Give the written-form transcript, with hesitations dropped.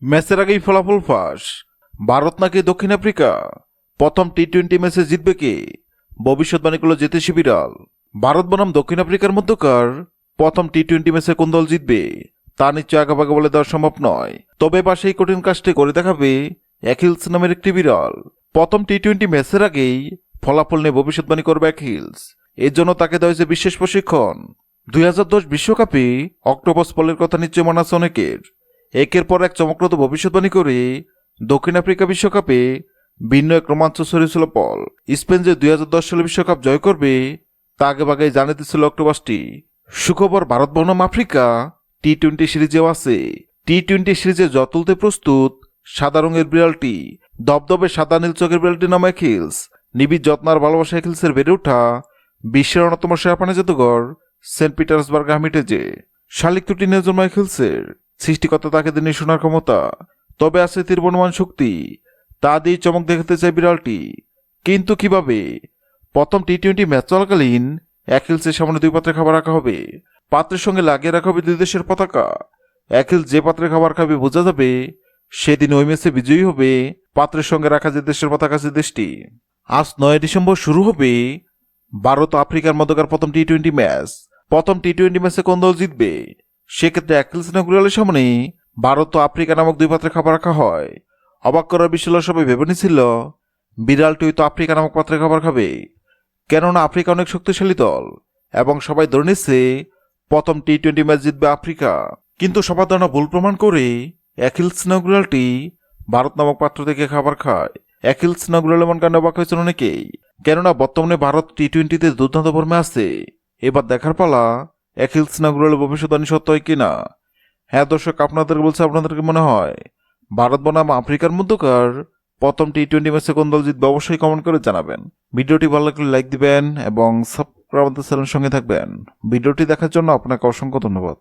ম্যাচের আগেই ফলাফল ফাঁস। ভারত নাকি দক্ষিণ আফ্রিকা? প্রথম টি-20 ম্যাচে জিতবে কে? ভবিষ্যৎবাণী করল জ্যোতিষী বিড়াল। ভারত বনাম দক্ষিণ আফ্রিকার মধ্যকার প্রথম টি-20 ম্যাচে কোন দল জিতবে তা নিশ্চয় আগাভাগে বলে দেওয়া সম্ভব নয়। তবে এবার সেই কঠিন কাজটি করে দেখাবে অ্যাকিলস নামের একটি বিড়াল। প্রথম টি-20 ম্যাচের আগেই ফলাফল নিয়ে ভবিষ্যৎবাণী করবে অ্যাকিলস। এর জন্য তাকে দেওয়া হয়েছে বিশেষ প্রশিক্ষণ। 2010 বিশ্বকাপে অক্টোপাস বলের কথা নিশ্চয় মনে আছে অনেকের। একের পর এক চমকপ্রদ ভবিষ্যৎবাণী করে দক্ষিণ আফ্রিকা বিশ্বকাপে ভিন্ন এক রোমাঞ্চ ছড়িয়েছিল পল। স্পেন যে 2010 সালে বিশ্বকাপ জয় করবে তা আগেভাগেই জানিয়ে দিচ্ছিল অক্টোপাসটি। সুখবর, ভারত বনাম আফ্রিকা টি-20 সিরিজেও আছে। টি-20 সিরিজে জয় তুলতে প্রস্তুত সাদা রঙের বিড়ালটি। দবদবে সাদা নীল চোখের বিড়ালটির নাম অ্যাকিলস। নিবিড় যত্ন আর ভালোবাসা অ্যাকিলসের বেড়ে ওঠা বিশ্বের অন্যতম সেরা প্রাণী জাদুঘর সেন্ট পিটার্সবার্গ হামিটেজে। শালিক দুটি নিয়ে জন্ম অ্যাকিলসের। সৃষ্টিকর্তা তাকে দিনে শোনার ক্ষমতা, তবে আছে তীব্রমান শক্তি। তা দিয়ে চমক দেখাতে চায় বিড়ালটি, কিন্তু কিভাবে? প্রথম টি-20 ম্যাচ চলাকালীন অ্যাকিলসের সামনে 2 পাত্রে খাবার রাখা হবে। পাত্রের সঙ্গে লাগিয়ে রাখা হবে 2 দেশের পতাকা। অ্যাকিলস যে পাত্রে খাবার খাবে বোঝা যাবে সেদিন ওই ম্যাচে বিজয়ী হবে পাত্রের সঙ্গে রাখা যে দেশের পতাকা, যে দেশটি। আজ 9 ডিসেম্বর শুরু হবে ভারত ও আফ্রিকার মধ্যকার প্রথম টি-20 ম্যাচ। প্রথম টি-20 ম্যাচে কোন দল জিতবে? সেক্ষেত্রে অ্যাকিলস না গুড়ালের সামনে ভারত ও আফ্রিকা নামক 2 পাত্রে খাবার রাখা হয়। অবাক করার বিষয় হলো, সবাই ভেবে নিছিল বিড়ালটি হয়তো আফ্রিকা নামক পাত্রে খাবার খাবে, কেননা আফ্রিকা অনেক শক্তিশালী দল এবং সবাই ধরে নিচ্ছে প্রথম টি-20 ম্যাচ জিতবে আফ্রিকা। কিন্তু সবার ধারণা ভুল প্রমাণ করে অ্যাকিলস নাগুরালটি ভারত নামক পাত্র থেকে খাবার খায়। অ্যাকিলস নাগুরাল এমন কাণ্ডে অবাক হয়েছেন অনেকেই, কেননা বর্তমানে ভারত টি-20তে দুর্দান্ত ফর্মে আছে। এবার দেখার পালা অ্যাকিলস নাগুরালের ভবিষ্যৎবাণী সত্য হয় কিনা। হ্যাঁ দর্শক, আপনাদের বলছে, আপনাদেরকে মনে হয় ভারত বনাম আফ্রিকার মধ্যকার প্রথম টি-20 ম্যাচে কোন দল জিতবে? অবশ্যই কমেন্ট করে জানাবেন। ভিডিওটি ভালো লাগলে লাইক দিবেন এবং সাবস্ক্রাইব আমাদের চ্যানেলের সঙ্গে থাকবেন। ভিডিওটি দেখার জন্য আপনাকে অসংখ্য ধন্যবাদ।